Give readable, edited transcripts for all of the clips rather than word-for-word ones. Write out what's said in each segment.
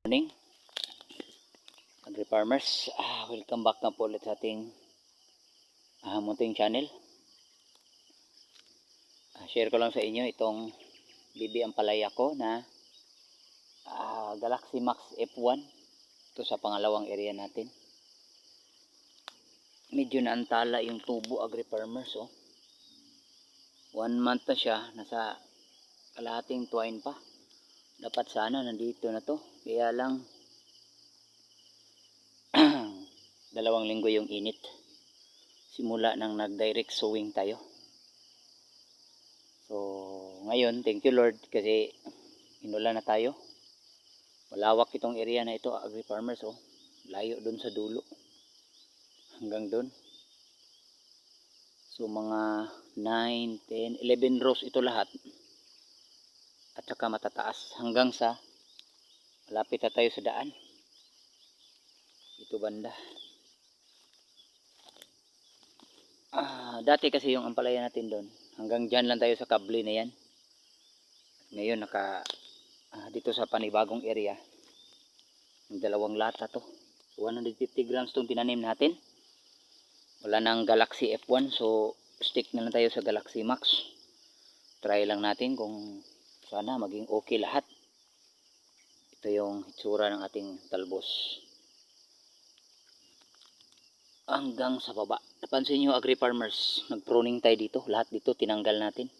Morning, Agri-Farmers. Welcome back na po ulit sa ating munting channel. Share ko lang sa inyo itong bibi ampalaya ko na Galaxy Max F1. Ito sa pangalawang area natin. Medyo naantala yung tubo, Agri-Farmers. 1 month na siya, nasa kalahating twine pa. Dapat sana nandito na to, kaya lang 2 linggo yung init simula nang nag-direct sowing tayo. So ngayon, thank you Lord, kasi inulan na tayo. Malawak itong area na ito, Agri-Farmers. Layo dun sa dulo, hanggang dun. So mga 9, 10, 11 rows ito lahat, at saka matataas hanggang sa malapit na tayo sa daan ito banda. Dati kasi yung ampalaya natin doon, hanggang dyan lang tayo sa kable na yan. Ngayon dito sa panibagong area, yung 2 lata to, 150 grams tong tinanim natin. Wala nang Galaxy F1, so stick na lang tayo sa Galaxy Max. Try lang natin kung sana maging okay lahat. Ito yung itsura ng ating talbos hanggang sa baba. Napansin nyo, Agri-Farmers, nag-pruning tayo dito. Lahat dito tinanggal natin.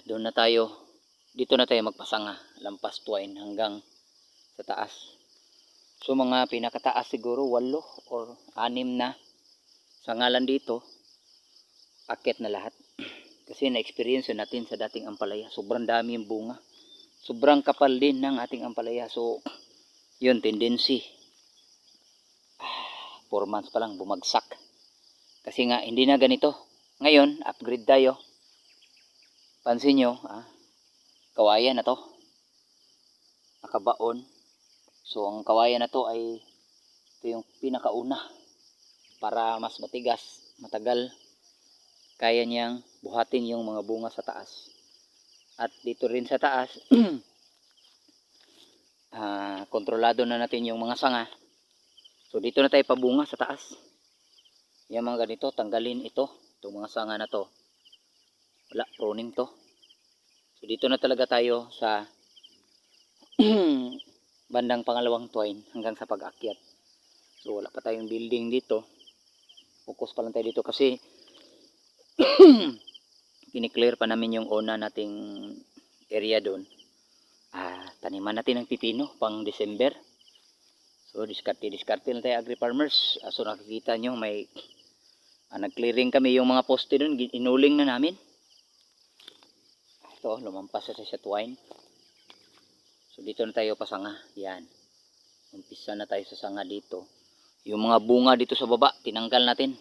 Doon na tayo, dito na tayo magpasanga, lampas twine hanggang sa taas. So mga pinakataas siguro 8 or 6 na sangalan dito, akit na lahat. Kasi na-experience natin sa dating ampalaya, sobrang dami yung bunga, sobrang kapal din ng ating ampalaya. So yun, tendency 4 months pa lang bumagsak, kasi nga hindi na ganito. Ngayon upgrade tayo. Pansin nyo, kawayan na to, nakabaon. So ang kawayan na to ay ito yung pinakauna, para mas matigas, matagal kaya niyang buhatin yung mga bunga sa taas. At dito rin sa taas kontrolado na natin yung mga sanga. So dito na tayo pabunga sa taas. Yung mga ganito, tanggalin ito, itong mga sanga na to, wala, pruning to. So dito na talaga tayo sa bandang pangalawang twine hanggang sa pag-akyat. So wala pa tayong building dito, focus pa lang tayo dito kasi kiniklear pa namin yung una nating area doon. Taniman natin ng pipino pang December. So diskarte na tayo, Agri-Farmers. So nakikita nyo, may nag-clearing kami yung mga poste doon, inuling na namin. Ito, lumampas na sa twine. So dito na tayo pasanga. Yan, umpisa na tayo sa sanga dito. Yung mga bunga dito sa baba, tinanggal natin.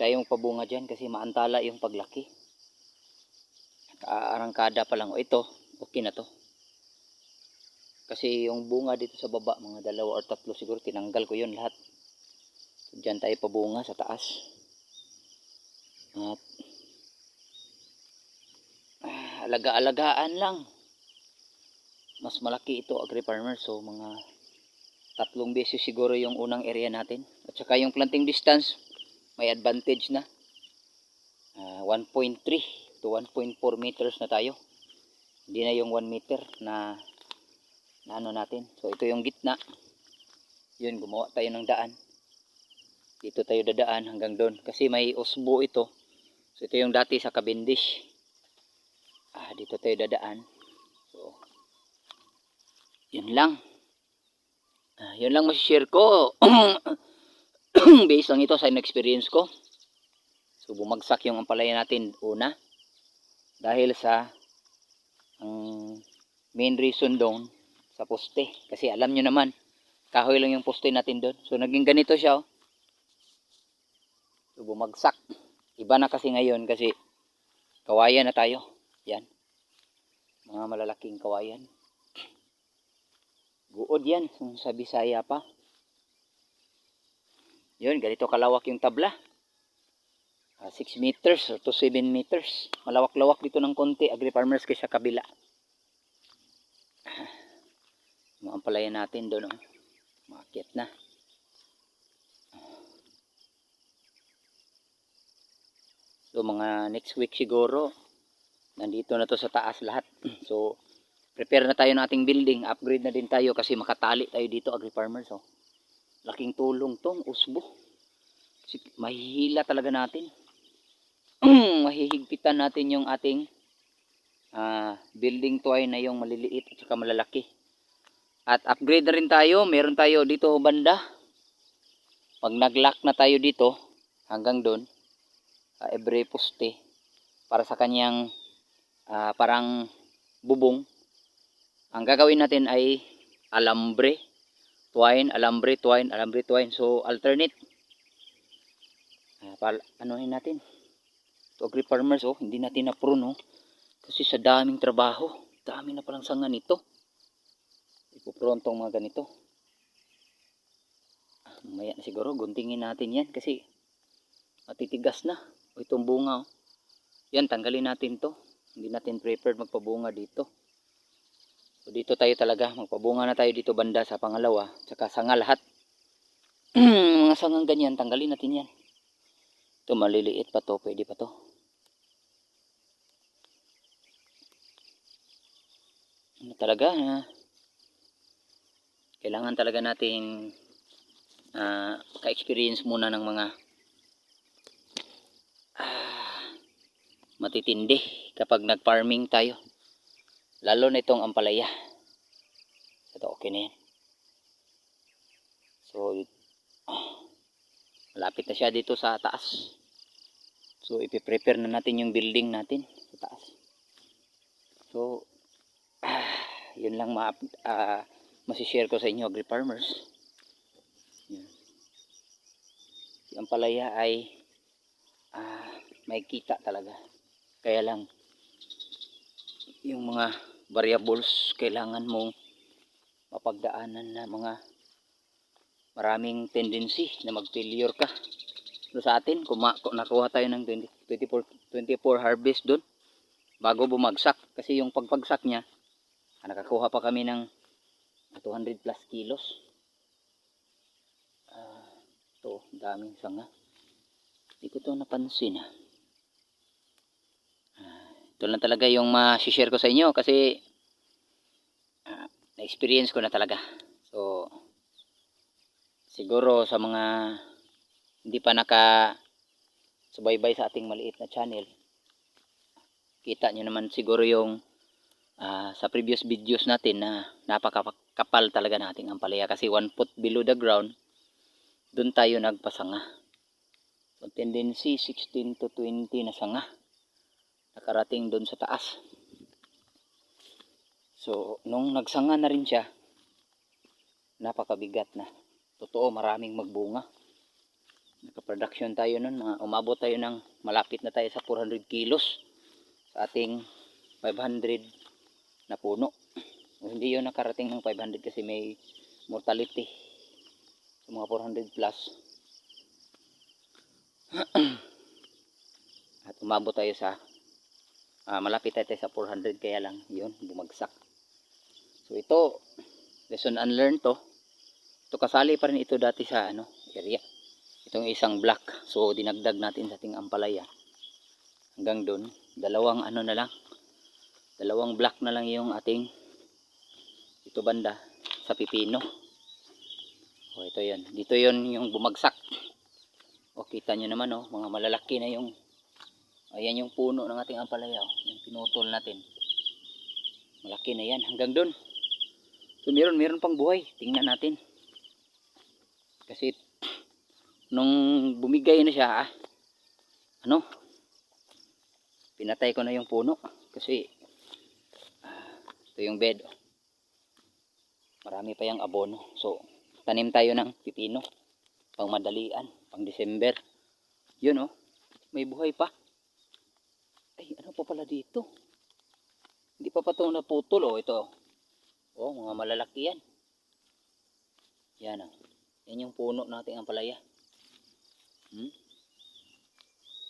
Tayong pabunga dyan kasi maantala yung paglaki. Arangkada pa lang. Ito, okay na to. Kasi yung bunga dito sa baba, mga 2 or 3 siguro, tinanggal ko yun lahat. So, dyan tayo pabunga sa taas. At alaga-alagaan lang. Mas malaki ito, Agri-Farmers. So mga 3 beses siguro yung unang area natin. At saka yung planting distance, may advantage na. 1.3 to 1.4 meters na tayo. Hindi na yung 1 meter na ano natin. So ito yung gitna. Yun, gumawa tayo ng daan. Dito tayo dadaan hanggang doon. Kasi may usbo ito. So ito yung dati sa Cavendish. Dito tayo dadaan. So yun lang. Yun lang masishare ko. Based lang ito sa experience ko. So bumagsak yung ampalaya natin una dahil sa main reason doon sa poste. Kasi alam nyo naman, kahoy lang yung poste natin doon. So naging ganito siya. So bumagsak. Iba na kasi ngayon kasi kawayan na tayo. Yan, mga malalaking kawayan. Guod yan, sa Bisaya pa. Yun, ganito kalawak yung tabla. 6 meters or to 7 meters. Malawak-lawak dito ng konti, Agri-Farmers, kaysa kabila. Yung ampalaya natin doon, oh. Maakyat na. So mga next week siguro, nandito na to sa taas lahat. So prepare na tayo ng ating building, upgrade na din tayo kasi makatali tayo dito, agri-farmers. So laking tulong tong usbo. Kasi mahihila talaga natin. Mahihigpitan natin yung ating building toy na yung maliliit at saka malalaki. At upgrade na rin tayo, meron tayo dito banda. Pag nag-lock na tayo dito, hanggang doon, every poste, para sa kanyang parang bubong, ang gagawin natin ay alambre, twine, alambre, twine, alambre, twine. So alternate. Anuhin natin. To agri-farmers, oh, hindi natin na-prune, oh. Kasi sa daming trabaho, dami na palang sanga nito. Ipuprontong mga ganito. Mamaya na siguro, guntingin natin yan kasi matitigas na. O itong bunga, oh. Yan, tanggalin natin to. Hindi natin prepared magpabunga dito. So dito tayo talaga, magpabunga na tayo dito banda sa pangalawa. Tsaka sanga lahat. Mga sangang ganyan, tanggalin natin yan. Ito maliliit pa to, pwede pa to. Ano talaga, kailangan talaga nating ka-experience muna ng mga matitindi kapag nag-farming tayo. Lalo na itong ampalaya. Ito okay na yan. So malapit na siya dito sa taas. So ipiprepare na natin yung building natin sa taas. So yun lang masishare ko sa inyo, agri-farmers. Yan. Si ampalaya ay may kita talaga. Kaya lang yung mga variables kailangan mong mapagdaanan na mga maraming tendency na mag-failure ka. So sa atin, kung nakuha tayo ng 24 harvest doon bago bumagsak, kasi yung pagpagsak niya nakakuha pa kami ng 200 plus kilos. Ito, daming sanga. Hindi ko ito napansin. Ito lang talaga yung ma-share ko sa inyo kasi na-experience ko na talaga. So siguro sa mga hindi pa subaybay sa ating maliit na channel, kita nyo naman siguro yung sa previous videos natin na napakakapal talaga nating ampalaya kasi 1 foot below the ground, dun tayo nagpasanga. So tendency 16 to 20 na sanga nakarating dun sa taas. So nung nagsanga na rin siya, napakabigat na. Totoo, maraming magbunga. Naka-production tayo nun, umabot tayo ng malapit na tayo sa 400 kilos sa ating 500 na puno. Hindi yun nakarating ng 500 kasi may mortality sa mga 400 plus. At umabot tayo sa malapit tayo sa 400, kaya lang yun bumagsak. So ito lesson unlearned to. Ito kasali pa rin ito dati sa area. Itong isang block. So dinagdag natin sa ating ampalaya. Hanggang doon, dalawang block na lang yung ating ito banda sa pipino. O ito yun. Dito yun yung bumagsak. O kita nyo naman, mga malalaki na yung ayan yung puno ng ating ampalaya. Yung pinutol natin. Malaki na yan. Hanggang doon. So meron pang buhay. Tingnan natin. Kasi nung bumigay na siya, pinatay ko na yung puno. Kasi ito yung bed. Marami pa yung abono. So tanim tayo ng pipino. Pang madalian. Pang December. Yun may buhay pa. Ay, ano pa pala dito? Hindi pa itong naputol. Ito. Mga malalaki yan. Yan yan yung puno nating ampalaya.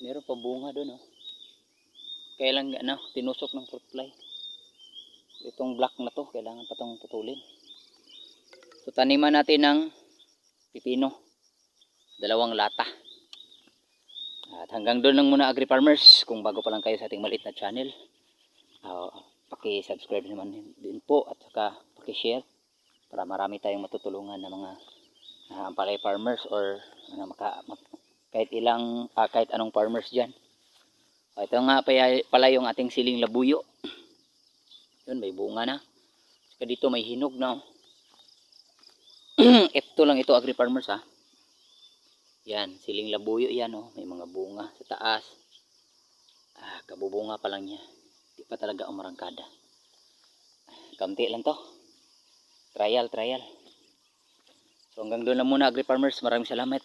Meron pa bunga doon. Kaya lang tinusok ng fruit fly. Itong black na to, kailangan pa itong putulin. So taniman natin ng pipino. 2 lata. At hanggang doon lang muna Agri Farmers. Kung bago pa lang kayo sa ating maliit na channel, paki-subscribe naman din po at saka paki-share para marami tayong matutulungan ng mga ampalay farmers or kahit anong farmers diyan. Ito nga pala yung ating siling labuyo. Yun, may bunga na. Saka dito may hinog na. F2 lang ito Agri Farmers ha. Yan, siling labuyo yan oh. May mga bunga sa taas. Kabubunga pa lang niya. Di pa talaga umarangkada. Kaunti lang to. Trial. So hanggang doon lang muna Agri Farmers. Maraming salamat.